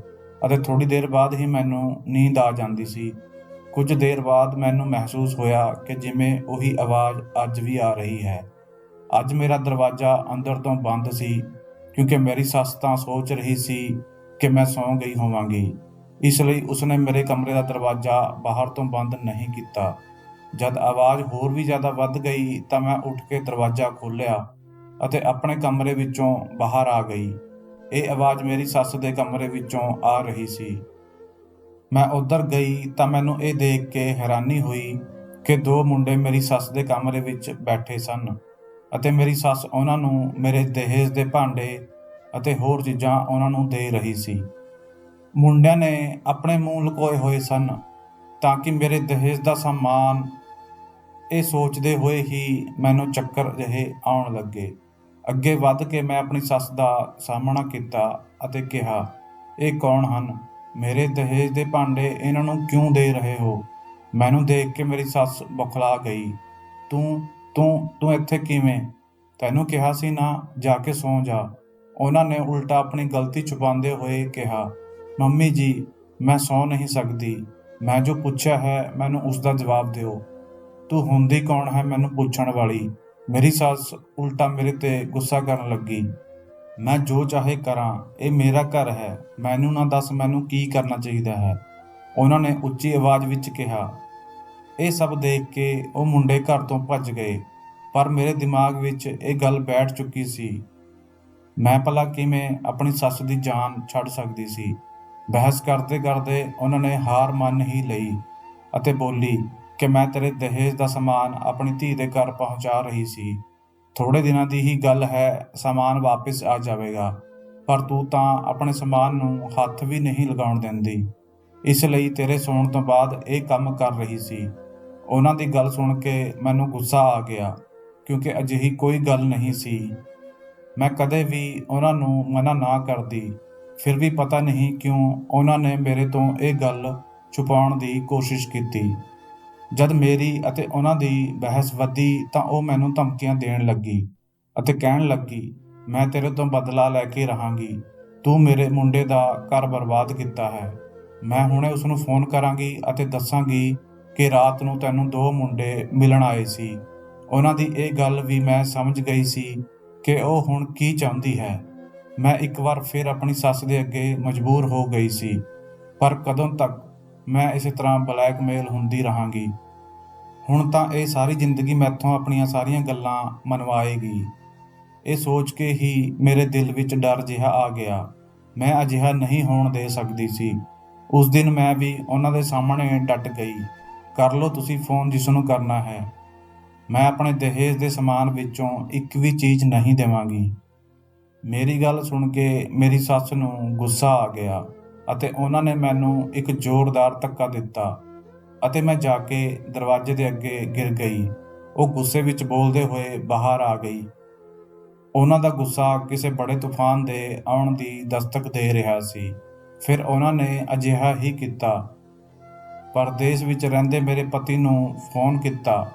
ਅਤੇ ਥੋੜ੍ਹੀ ਦੇਰ ਬਾਅਦ ਹੀ ਮੈਨੂੰ ਨੀਂਦ ਆ ਜਾਂਦੀ ਸੀ। ਕੁਝ ਦੇਰ ਬਾਅਦ ਮੈਨੂੰ ਮਹਿਸੂਸ ਹੋਇਆ ਕਿ ਜਿਵੇਂ ਉਹੀ ਆਵਾਜ਼ ਅੱਜ ਵੀ ਆ ਰਹੀ ਹੈ। ਅੱਜ ਮੇਰਾ ਦਰਵਾਜ਼ਾ ਅੰਦਰ ਤੋਂ ਬੰਦ ਸੀ, ਕਿਉਂਕਿ ਮੇਰੀ ਸੱਸ ਤਾਂ ਸੋਚ ਰਹੀ ਸੀ ਕਿ ਮੈਂ ਸੌਂ ਗਈ ਹੋਵਾਂਗੀ, ਇਸ ਲਈ ਉਸਨੇ ਮੇਰੇ ਕਮਰੇ ਦਾ ਦਰਵਾਜ਼ਾ ਬਾਹਰ ਤੋਂ ਬੰਦ ਨਹੀਂ ਕੀਤਾ। ਜਦ ਆਵਾਜ਼ ਹੋਰ ਵੀ ਜ਼ਿਆਦਾ ਵੱਧ ਗਈ ਤਾਂ ਮੈਂ ਉੱਠ ਕੇ ਦਰਵਾਜ਼ਾ ਖੋਲ੍ਹਿਆ ਅਤੇ ਆਪਣੇ ਕਮਰੇ ਵਿੱਚੋਂ ਬਾਹਰ ਆ ਗਈ। ਇਹ ਆਵਾਜ਼ ਮੇਰੀ ਸੱਸ ਦੇ ਕਮਰੇ ਵਿੱਚੋਂ ਆ ਰਹੀ ਸੀ। ਮੈਂ ਉੱਧਰ ਗਈ ਤਾਂ ਮੈਨੂੰ ਇਹ ਦੇਖ ਕੇ ਹੈਰਾਨੀ ਹੋਈ ਕਿ 2 ਮੁੰਡੇ ਮੇਰੀ ਸੱਸ ਦੇ ਕਮਰੇ ਵਿੱਚ ਬੈਠੇ ਸਨ ਅਤੇ ਮੇਰੀ ਸੱਸ ਉਹਨਾਂ ਨੂੰ ਮੇਰੇ ਦਹੇਜ ਦੇ ਭਾਂਡੇ ਅਤੇ ਹੋਰ ਚੀਜ਼ਾਂ ਉਹਨਾਂ ਨੂੰ ਦੇ ਰਹੀ ਸੀ। ਮੁੰਡਿਆਂ ਨੇ ਆਪਣੇ ਮੂੰਹ ਲੁਕੋਏ ਹੋਏ ਸਨ ਤਾਂ ਕਿ ਮੇਰੇ ਦਹੇਜ ਦਾ ਸਾਮਾਨ। ਇਹ ਸੋਚਦੇ ਹੋਏ ਹੀ ਮੈਨੂੰ ਚੱਕਰ ਜਿਹੇ ਆਉਣ ਲੱਗੇ। ਅੱਗੇ ਵੱਧ ਕੇ ਮੈਂ ਆਪਣੀ ਸੱਸ ਦਾ ਸਾਹਮਣਾ ਕੀਤਾ ਅਤੇ ਕਿਹਾ, ਇਹ ਕੌਣ ਹਨ? ਮੇਰੇ ਦਹੇਜ ਦੇ ਭਾਂਡੇ ਇਹਨਾਂ ਨੂੰ ਕਿਉਂ ਦੇ ਰਹੇ ਹੋ? ਮੈਨੂੰ ਦੇਖ ਕੇ ਮੇਰੀ ਸੱਸ ਬੌਖਲਾ ਗਈ। ਤੂੰ ਇੱਥੇ ਕਿਵੇਂ? ਤੈਨੂੰ ਕਿਹਾ ਸੀ ਨਾ ਜਾ ਕੇ ਸੌਂ ਜਾ। ਉਹਨਾਂ ਨੇ ਉਲਟਾ ਆਪਣੀ ਗਲਤੀ ਛੁਪਾਉਂਦੇ ਹੋਏ ਕਿਹਾ, ਮੰਮੀ ਜੀ, ਮੈਂ ਸੌਂ ਨਹੀਂ ਸਕਦੀ। ਮੈਂ ਜੋ ਪੁੱਛਿਆ ਹੈ ਮੈਨੂੰ ਉਸ ਦਾ ਜਵਾਬ ਦਿਓ। ਤੂੰ ਹੁੰਦੀ ਕੌਣ ਹੈ ਮੈਨੂੰ ਪੁੱਛਣ ਵਾਲੀ? ਮੇਰੀ ਸੱਸ ਉਲਟਾ ਮੇਰੇ 'ਤੇ ਗੁੱਸਾ ਕਰਨ ਲੱਗੀ। ਮੈਂ ਜੋ ਚਾਹੇ ਕਰਾਂ, ਇਹ ਮੇਰਾ ਘਰ ਹੈ। ਮੈਨੂੰ ਨਾ ਦੱਸ ਮੈਨੂੰ ਕੀ ਕਰਨਾ ਚਾਹੀਦਾ ਹੈ? ਉਹਨਾਂ ਨੇ ਉੱਚੀ ਆਵਾਜ਼ ਵਿੱਚ ਕਿਹਾ। ਇਹ ਸਭ ਦੇਖ ਕੇ ਉਹ ਮੁੰਡੇ ਘਰ ਤੋਂ ਭੱਜ ਗਏ, ਪਰ ਮੇਰੇ ਦਿਮਾਗ ਵਿੱਚ ਇਹ ਗੱਲ ਬੈਠ ਚੁੱਕੀ ਸੀ। ਮੈਂ ਭਲਾ ਕਿਵੇਂ ਆਪਣੀ ਸੱਸ ਦੀ ਜਾਨ ਛੱਡ ਸਕਦੀ ਸੀ? ਬਹਿਸ ਕਰਦੇ ਕਰਦੇ ਉਹਨਾਂ ਨੇ ਹਾਰ ਮੰਨ ਹੀ ਲਈ ਅਤੇ ਬੋਲੀ ਕਿ ਮੈਂ ਤੇਰੇ ਦਹੇਜ ਦਾ ਸਮਾਨ ਆਪਣੀ ਧੀ ਦੇ ਘਰ ਪਹੁੰਚਾ ਰਹੀ ਸੀ। ਥੋੜ੍ਹੇ ਦਿਨਾਂ ਦੀ ਹੀ ਗੱਲ ਹੈ, ਸਾਮਾਨ ਵਾਪਸ ਆ ਜਾਵੇਗਾ, ਪਰ ਤੂੰ ਤਾਂ ਆਪਣੇ ਸਮਾਨ ਨੂੰ ਹੱਥ ਵੀ ਨਹੀਂ ਲਗਾਉਣ ਦਿੰਦੀ, ਇਸ ਲਈ ਤੇਰੇ ਸੌਣ ਤੋਂ ਬਾਅਦ ਇਹ ਕੰਮ ਕਰ ਰਹੀ ਸੀ। ਉਹਨਾਂ ਦੀ ਗੱਲ ਸੁਣ ਕੇ ਮੈਨੂੰ ਗੁੱਸਾ ਆ ਗਿਆ, ਕਿਉਂਕਿ ਅਜਿਹੀ ਕੋਈ ਗੱਲ ਨਹੀਂ ਸੀ। ਮੈਂ ਕਦੇ ਵੀ ਉਹਨਾਂ ਨੂੰ ਮਨਾ ਨਾ ਕਰਦੀ, ਫਿਰ ਵੀ ਪਤਾ ਨਹੀਂ ਕਿਉਂ ਉਹਨਾਂ ਨੇ ਮੇਰੇ ਤੋਂ ਇਹ ਗੱਲ ਛੁਪਾਉਣ ਦੀ ਕੋਸ਼ਿਸ਼ ਕੀਤੀ। ਜਦ ਮੇਰੀ ਅਤੇ ਉਹਨਾਂ ਦੀ ਬਹਿਸ ਵਧੀ ਤਾਂ ਉਹ ਮੈਨੂੰ ਧਮਕੀਆਂ ਦੇਣ ਲੱਗੀ ਅਤੇ ਕਹਿਣ ਲੱਗੀ, ਮੈਂ ਤੇਰੇ ਤੋਂ ਬਦਲਾ ਲੈ ਕੇ ਰਹਾਂਗੀ। ਤੂੰ ਮੇਰੇ ਮੁੰਡੇ ਦਾ ਘਰ ਬਰਬਾਦ ਕੀਤਾ ਹੈ। ਮੈਂ ਹੁਣੇ ਉਸਨੂੰ ਫੋਨ ਕਰਾਂਗੀ ਅਤੇ ਦੱਸਾਂਗੀ ਕਿ ਰਾਤ ਨੂੰ ਤੈਨੂੰ 2 ਮੁੰਡੇ ਮਿਲਣ ਆਏ ਸੀ। ਉਹਨਾਂ ਦੀ ਇਹ ਗੱਲ ਵੀ ਮੈਂ ਸਮਝ ਗਈ ਸੀ ਕਿ ਉਹ ਹੁਣ ਕੀ ਚਾਹੁੰਦੀ ਹੈ। ਮੈਂ ਇੱਕ ਵਾਰ ਫਿਰ ਆਪਣੀ ਸੱਸ ਦੇ ਅੱਗੇ ਮਜਬੂਰ ਹੋ ਗਈ ਸੀ, ਪਰ ਕਦੋਂ ਤੱਕ ਮੈਂ ਇਸੇ ਤਰ੍ਹਾਂ ਬਲੈਕਮੇਲ ਹੁੰਦੀ ਰਹਾਂਗੀ? ਹੁਣ ਤਾਂ ਇਹ ਸਾਰੀ ਜ਼ਿੰਦਗੀ ਮੈਥੋਂ ਆਪਣੀਆਂ ਸਾਰੀਆਂ ਗੱਲਾਂ ਮਨਵਾਏਗੀ। ਇਹ ਸੋਚ ਕੇ ਹੀ ਮੇਰੇ ਦਿਲ ਵਿੱਚ ਡਰ ਜਿਹਾ ਆ ਗਿਆ। ਮੈਂ ਅਜਿਹਾ ਨਹੀਂ ਹੋਣ ਦੇ ਸਕਦੀ ਸੀ। ਉਸ ਦਿਨ ਮੈਂ ਵੀ ਉਹਨਾਂ ਦੇ ਸਾਹਮਣੇ ਡਟ ਗਈ। ਕਰ ਲਓ ਤੁਸੀਂ ਫੋਨ ਜਿਸ ਨੂੰ ਕਰਨਾ ਹੈ। ਮੈਂ ਆਪਣੇ ਦਹੇਜ ਦੇ ਸਮਾਨ ਵਿੱਚੋਂ ਇੱਕ ਵੀ ਚੀਜ਼ ਨਹੀਂ ਦੇਵਾਂਗੀ। ਮੇਰੀ ਗੱਲ ਸੁਣ ਕੇ ਮੇਰੀ ਸੱਸ ਨੂੰ ਗੁੱਸਾ ਆ ਗਿਆ ਅਤੇ ਉਹਨਾਂ ਨੇ ਮੈਨੂੰ ਇੱਕ ਜ਼ੋਰਦਾਰ ਧੱਕਾ ਦਿੱਤਾ ਅਤੇ ਮੈਂ ਜਾ ਕੇ ਦਰਵਾਜ਼ੇ ਦੇ ਅੱਗੇ ਗਿਰ ਗਈ। ਉਹ ਗੁੱਸੇ ਵਿੱਚ ਬੋਲਦੇ ਹੋਏ ਬਾਹਰ ਆ ਗਈ। ਉਹਨਾਂ ਦਾ ਗੁੱਸਾ ਕਿਸੇ ਬੜੇ ਤੂਫਾਨ ਦੇ ਆਉਣ ਦੀ ਦਸਤਕ ਦੇ ਰਿਹਾ ਸੀ। ਫਿਰ ਉਹਨਾਂ ਨੇ ਅਜਿਹਾ ਹੀ ਕੀਤਾ। ਪਰਦੇਸ ਵਿੱਚ ਰਹਿੰਦੇ ਮੇਰੇ ਪਤੀ ਨੂੰ ਫੋਨ ਕੀਤਾ।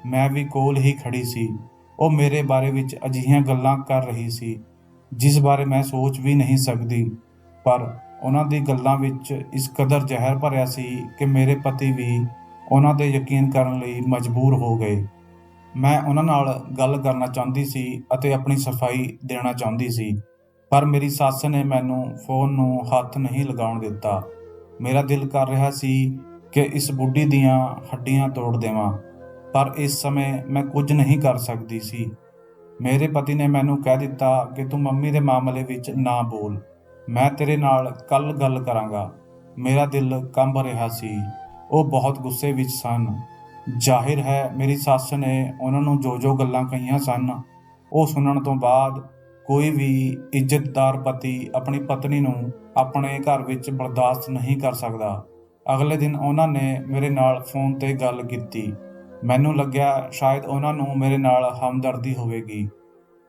ਮੈਂ ਵੀ ਕੋਲ ਹੀ ਖੜੀ ਸੀ। ਉਹ ਮੇਰੇ ਬਾਰੇ ਵਿੱਚ ਅਜਿਹੀਆਂ ਗੱਲਾਂ ਕਰ ਰਹੀ ਸੀ ਜਿਸ ਬਾਰੇ ਮੈਂ ਸੋਚ ਵੀ ਨਹੀਂ ਸਕਦੀ, ਪਰ ਉਹਨਾਂ ਦੀ ਗੱਲਾਂ ਵਿੱਚ ਇਸ ਕਦਰ ਜ਼ਹਿਰ ਭਰਿਆ ਸੀ ਕਿ ਮੇਰੇ ਪਤੀ ਵੀ ਉਹਨਾਂ 'ਤੇ ਯਕੀਨ ਕਰਨ ਲਈ ਮਜਬੂਰ ਹੋ ਗਏ। ਮੈਂ ਉਹਨਾਂ ਨਾਲ ਗੱਲ ਕਰਨਾ ਚਾਹੁੰਦੀ ਸੀ ਅਤੇ ਆਪਣੀ ਸਫਾਈ ਦੇਣਾ ਚਾਹੁੰਦੀ ਸੀ, ਪਰ ਮੇਰੀ ਸੱਸ ਨੇ ਮੈਨੂੰ ਫੋਨ ਨੂੰ ਹੱਥ ਨਹੀਂ ਲਗਾਉਣ ਦਿੱਤਾ। ਮੇਰਾ ਦਿਲ ਕਰ ਰਿਹਾ ਸੀ ਕਿ ਇਸ ਬੁੱਢੀ ਦੀਆਂ ਹੱਡੀਆਂ ਤੋੜ ਦੇਵਾਂ, ਪਰ ਇਸ ਸਮੇਂ ਮੈਂ ਕੁਝ ਨਹੀਂ ਕਰ ਸਕਦੀ ਸੀ। ਮੇਰੇ ਪਤੀ ਨੇ ਮੈਨੂੰ ਕਹਿ ਦਿੱਤਾ ਕਿ ਤੂੰ ਮੰਮੀ ਦੇ ਮਾਮਲੇ ਵਿੱਚ ਨਾ ਬੋਲ, ਮੈਂ ਤੇਰੇ ਨਾਲ ਕੱਲ੍ਹ ਗੱਲ ਕਰਾਂਗਾ। ਮੇਰਾ ਦਿਲ ਕੰਬ ਰਿਹਾ ਸੀ। ਉਹ ਬਹੁਤ ਗੁੱਸੇ ਵਿੱਚ ਸਨ। ਜ਼ਾਹਿਰ ਹੈ ਮੇਰੀ ਸੱਸ ਨੇ ਉਹਨਾਂ ਨੂੰ ਜੋ ਗੱਲਾਂ ਕਹੀਆਂ ਸਨ, ਉਹ ਸੁਣਨ ਤੋਂ ਬਾਅਦ ਕੋਈ ਵੀ ਇੱਜ਼ਤਦਾਰ ਪਤੀ ਆਪਣੀ ਪਤਨੀ ਨੂੰ ਆਪਣੇ ਘਰ ਵਿੱਚ ਬਰਦਾਸ਼ਤ ਨਹੀਂ ਕਰ ਸਕਦਾ। ਅਗਲੇ ਦਿਨ ਉਹਨਾਂ ਨੇ ਮੇਰੇ ਨਾਲ ਫੋਨ 'ਤੇ ਗੱਲ ਕੀਤੀ। ਮੈਨੂੰ ਲੱਗਿਆ ਸ਼ਾਇਦ ਉਹਨਾਂ ਨੂੰ ਮੇਰੇ ਨਾਲ ਹਮਦਰਦੀ ਹੋਵੇਗੀ,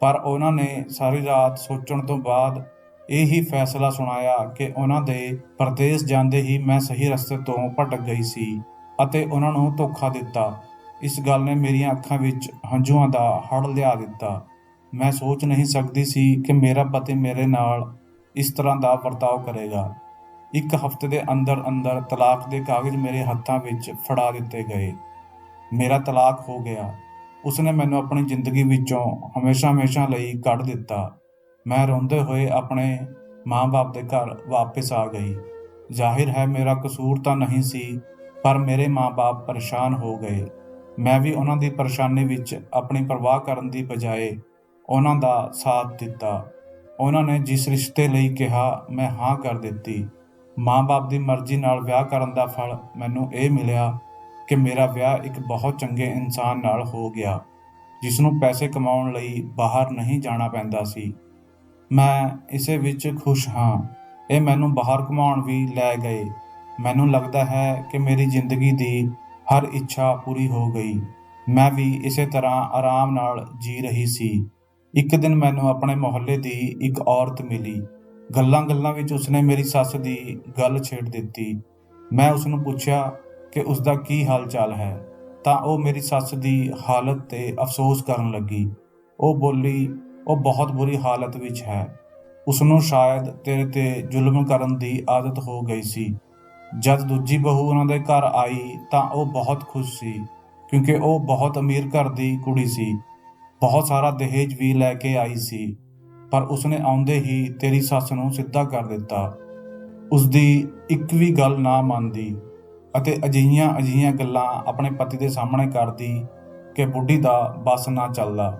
ਪਰ ਉਹਨਾਂ ਨੇ ਸਾਰੀ ਰਾਤ ਸੋਚਣ ਤੋਂ ਬਾਅਦ ਇਹ ਹੀ ਫੈਸਲਾ ਸੁਣਾਇਆ ਕਿ ਉਹਨਾਂ ਦੇ ਪਰਦੇਸ ਜਾਂਦੇ ਹੀ ਮੈਂ ਸਹੀ ਰਸਤੇ ਤੋਂ ਭਟਕ ਗਈ ਸੀ ਅਤੇ ਉਹਨਾਂ ਨੂੰ ਧੋਖਾ ਦਿੱਤਾ। ਇਸ ਗੱਲ ਨੇ ਮੇਰੀਆਂ ਅੱਖਾਂ ਵਿੱਚ ਹੰਝੂਆਂ ਦਾ ਹੜ੍ਹ ਲਿਆ ਦਿੱਤਾ। ਮੈਂ ਸੋਚ ਨਹੀਂ ਸਕਦੀ ਸੀ ਕਿ ਮੇਰਾ ਪਤੀ ਮੇਰੇ ਨਾਲ ਇਸ ਤਰ੍ਹਾਂ ਦਾ ਵਰਤਾਓ ਕਰੇਗਾ। ਇੱਕ ਹਫ਼ਤੇ ਦੇ ਅੰਦਰ ਅੰਦਰ ਤਲਾਕ ਦੇ ਕਾਗਜ਼ ਮੇਰੇ ਹੱਥਾਂ ਵਿੱਚ ਫੜਾ ਦਿੱਤੇ ਗਏ। ਮੇਰਾ ਤਲਾਕ ਹੋ ਗਿਆ। ਉਸਨੇ ਮੈਨੂੰ ਆਪਣੀ ਜ਼ਿੰਦਗੀ ਵਿੱਚੋਂ ਹਮੇਸ਼ਾ ਲਈ ਕੱਢ ਦਿੱਤਾ। ਮੈਂ ਰੋਂਦੇ ਹੋਏ ਆਪਣੇ ਮਾਂ-ਬਾਪ ਦੇ ਘਰ ਵਾਪਸ ਆ ਗਈ। ਜ਼ਾਹਿਰ ਹੈ ਮੇਰਾ ਕਸੂਰ ਤਾਂ ਨਹੀਂ ਸੀ, ਪਰ ਮੇਰੇ ਮਾਂ-ਬਾਪ ਪਰੇਸ਼ਾਨ ਹੋ ਗਏ। ਮੈਂ ਵੀ ਉਹਨਾਂ ਦੀ ਪਰੇਸ਼ਾਨੀ ਵਿੱਚ ਆਪਣੀ ਪਰਵਾਹ ਕਰਨ ਦੀ ਬਜਾਏ ਉਹਨਾਂ ਦਾ ਸਾਥ ਦਿੱਤਾ। ਉਹਨਾਂ ਨੇ ਜਿਸ ਰਿਸ਼ਤੇ ਲਈ ਕਿਹਾ ਮੈਂ ਹਾਂ ਕਰ ਦਿੱਤੀ। ਮਾਂ-ਬਾਪ ਦੀ ਮਰਜ਼ੀ ਨਾਲ ਵਿਆਹ ਕਰਨ ਦਾ ਫਲ ਮੈਨੂੰ ਇਹ ਮਿਲਿਆ ਕਿ ਮੇਰਾ ਵਿਆਹ ਇੱਕ ਬਹੁਤ ਚੰਗੇ ਇਨਸਾਨ ਨਾਲ ਹੋ ਗਿਆ, ਜਿਸ ਨੂੰ ਪੈਸੇ ਕਮਾਉਣ ਲਈ ਬਾਹਰ ਨਹੀਂ ਜਾਣਾ ਪੈਂਦਾ ਸੀ। ਮੈਂ ਇਸੇ ਵਿੱਚ ਖੁਸ਼ ਹਾਂ। ਇਹ ਮੈਨੂੰ ਬਾਹਰ ਘੁਮਾਉਣ ਵੀ ਲੈ ਗਏ। ਮੈਨੂੰ ਲੱਗਦਾ ਹੈ ਕਿ ਮੇਰੀ ਜ਼ਿੰਦਗੀ ਦੀ ਹਰ ਇੱਛਾ ਪੂਰੀ ਹੋ ਗਈ। ਮੈਂ ਵੀ ਇਸੇ ਤਰ੍ਹਾਂ ਆਰਾਮ ਨਾਲ ਜੀ ਰਹੀ ਸੀ। ਇੱਕ ਦਿਨ ਮੈਨੂੰ ਆਪਣੇ ਮੁਹੱਲੇ ਦੀ ਇੱਕ ਔਰਤ ਮਿਲੀ। ਗੱਲਾਂ ਵਿੱਚ ਉਸਨੇ ਮੇਰੀ ਸੱਸ ਦੀ ਗੱਲ ਛੇੜ ਦਿੱਤੀ। ਮੈਂ ਉਸਨੂੰ ਪੁੱਛਿਆ ਕਿ ਉਸਦਾ ਕੀ ਹਾਲ ਚਾਲ ਹੈ, ਤਾਂ ਉਹ ਮੇਰੀ ਸੱਸ ਦੀ ਹਾਲਤ 'ਤੇ ਅਫਸੋਸ ਕਰਨ ਲੱਗੀ। ਉਹ ਬੋਲੀ, ਉਹ ਬਹੁਤ ਬੁਰੀ ਹਾਲਤ ਵਿੱਚ ਹੈ। ਉਸਨੂੰ ਸ਼ਾਇਦ ਤੇਰੇ 'ਤੇ ਜ਼ੁਲਮ ਕਰਨ ਦੀ ਆਦਤ ਹੋ ਗਈ ਸੀ। ਜਦ ਦੂਜੀ ਬਹੂ ਉਹਨਾਂ ਦੇ ਘਰ ਆਈ ਤਾਂ ਉਹ ਬਹੁਤ ਖੁਸ਼ ਸੀ, ਕਿਉਂਕਿ ਉਹ ਬਹੁਤ ਅਮੀਰ ਘਰ ਦੀ ਕੁੜੀ ਸੀ। ਬਹੁਤ ਸਾਰਾ ਦਹੇਜ ਵੀ ਲੈ ਕੇ ਆਈ ਸੀ, ਪਰ ਉਸਨੇ ਆਉਂਦੇ ਹੀ ਤੇਰੀ ਸੱਸ ਨੂੰ ਸਿੱਧਾ ਕਰ ਦਿੱਤਾ। ਉਸਦੀ ਇੱਕ ਵੀ ਗੱਲ ਨਾ ਮੰਨਦੀ ਅਤੇ ਅਜਿਹੀਆਂ ਗੱਲਾਂ ਆਪਣੇ ਪਤੀ ਦੇ ਸਾਹਮਣੇ ਕਰਦੀ ਕਿ ਬੁੱਢੀ ਦਾ ਬਸ ਨਾ ਚੱਲਦਾ।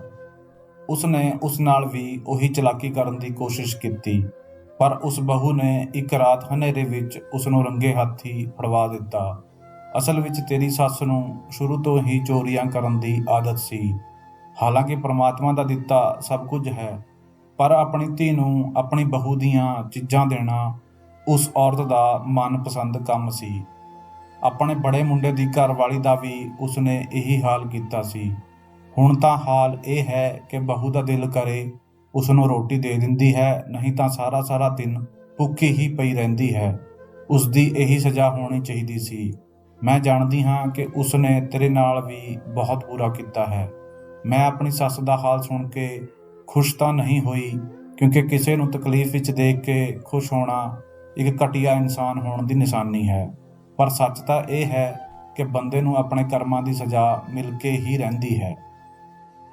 ਉਸਨੇ ਉਸ ਨਾਲ ਵੀ ਉਹੀ ਚਲਾਕੀ ਕਰਨ ਦੀ ਕੋਸ਼ਿਸ਼ ਕੀਤੀ, ਪਰ ਉਸ ਬਹੂ ਨੇ ਇੱਕ ਰਾਤ ਹਨੇਰੇ ਵਿੱਚ ਉਸਨੂੰ ਰੰਗੇ ਹੱਥੀਂ ਫੜਵਾ ਦਿੱਤਾ। ਅਸਲ ਵਿੱਚ ਤੇਰੀ ਸੱਸ ਨੂੰ ਸ਼ੁਰੂ ਤੋਂ ਹੀ ਚੋਰੀਆਂ ਕਰਨ ਦੀ ਆਦਤ ਸੀ। ਹਾਲਾਂਕਿ ਪਰਮਾਤਮਾ ਦਾ ਦਿੱਤਾ ਸਭ ਕੁਝ ਹੈ, ਪਰ ਆਪਣੀ ਧੀ ਨੂੰ ਆਪਣੀ ਬਹੂ ਦੀਆਂ ਚੀਜ਼ਾਂ ਦੇਣਾ ਉਸ ਔਰਤ ਦਾ ਮਨਪਸੰਦ ਕੰਮ ਸੀ। ਆਪਣੇ ਬੜੇ ਮੁੰਡੇ ਦੀ ਘਰਵਾਲੀ ਦਾ ਵੀ ਉਸਨੇ ਇਹੀ ਹਾਲ ਕੀਤਾ ਸੀ। ਹੁਣ ਤਾਂ ਹਾਲ ਇਹ ਹੈ ਕਿ ਬਹੂ ਦਾ ਦਿਲ ਕਰੇ ਉਸਨੂੰ ਰੋਟੀ ਦੇ ਦਿੰਦੀ ਹੈ, ਨਹੀਂ ਤਾਂ ਸਾਰਾ ਦਿਨ ਭੁੱਖੀ ਹੀ ਪਈ ਰਹਿੰਦੀ ਹੈ। ਉਸਦੀ ਇਹੀ ਸਜ਼ਾ ਹੋਣੀ ਚਾਹੀਦੀ ਸੀ। ਮੈਂ ਜਾਣਦੀ ਹਾਂ ਕਿ ਉਸਨੇ ਤੇਰੇ ਨਾਲ ਵੀ ਬਹੁਤ ਬੁਰਾ ਕੀਤਾ ਹੈ। ਮੈਂ ਆਪਣੀ ਸੱਸ ਦਾ ਹਾਲ ਸੁਣ ਕੇ ਖੁਸ਼ ਤਾਂ ਨਹੀਂ ਹੋਈ, ਕਿਉਂਕਿ ਕਿਸੇ ਨੂੰ ਤਕਲੀਫ ਵਿੱਚ ਦੇਖ ਕੇ ਖੁਸ਼ ਹੋਣਾ ਇੱਕ ਘਟੀਆ ਇਨਸਾਨ ਹੋਣ ਦੀ ਨਿਸ਼ਾਨੀ ਹੈ। ਪਰ ਸੱਚ ਤਾਂ ਇਹ ਹੈ ਕਿ ਬੰਦੇ ਨੂੰ ਆਪਣੇ ਕਰਮਾਂ ਦੀ ਸਜ਼ਾ ਮਿਲ ਕੇ ਹੀ ਰਹਿੰਦੀ ਹੈ।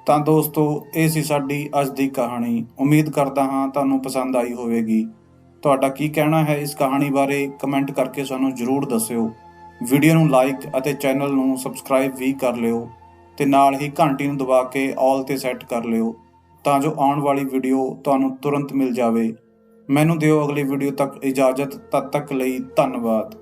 ਤਾਂ ਦੋਸਤੋ, ਇਹ ਸੀ ਸਾਡੀ ਅੱਜ ਦੀ ਕਹਾਣੀ। ਉਮੀਦ ਕਰਦਾ ਹਾਂ ਤੁਹਾਨੂੰ ਪਸੰਦ ਆਈ ਹੋਵੇਗੀ। ਤੁਹਾਡਾ ਕੀ ਕਹਿਣਾ ਹੈ ਇਸ ਕਹਾਣੀ ਬਾਰੇ ਕਮੈਂਟ ਕਰਕੇ ਸਾਨੂੰ ਜ਼ਰੂਰ ਦੱਸਿਓ। ਵੀਡੀਓ ਨੂੰ ਲਾਈਕ ਅਤੇ ਚੈਨਲ ਨੂੰ ਸਬਸਕ੍ਰਾਈਬ ਵੀ ਕਰ ਲਿਓ ਤੇ ਨਾਲ ਹੀ ਘੰਟੀ ਨੂੰ ਦਬਾ ਕੇ ਆਲ 'ਤੇ ਸੈੱਟ ਕਰ ਲਿਓ, ਤਾਂ ਜੋ ਆਉਣ ਵਾਲੀ ਵੀਡੀਓ ਤੁਹਾਨੂੰ ਤੁਰੰਤ ਮਿਲ ਜਾਵੇ। ਮੈਨੂੰ ਦਿਓ ਅਗਲੀ ਵੀਡੀਓ ਤੱਕ ਇਜਾਜ਼ਤ। ਤਦ ਤੱਕ ਲਈ ਧੰਨਵਾਦ।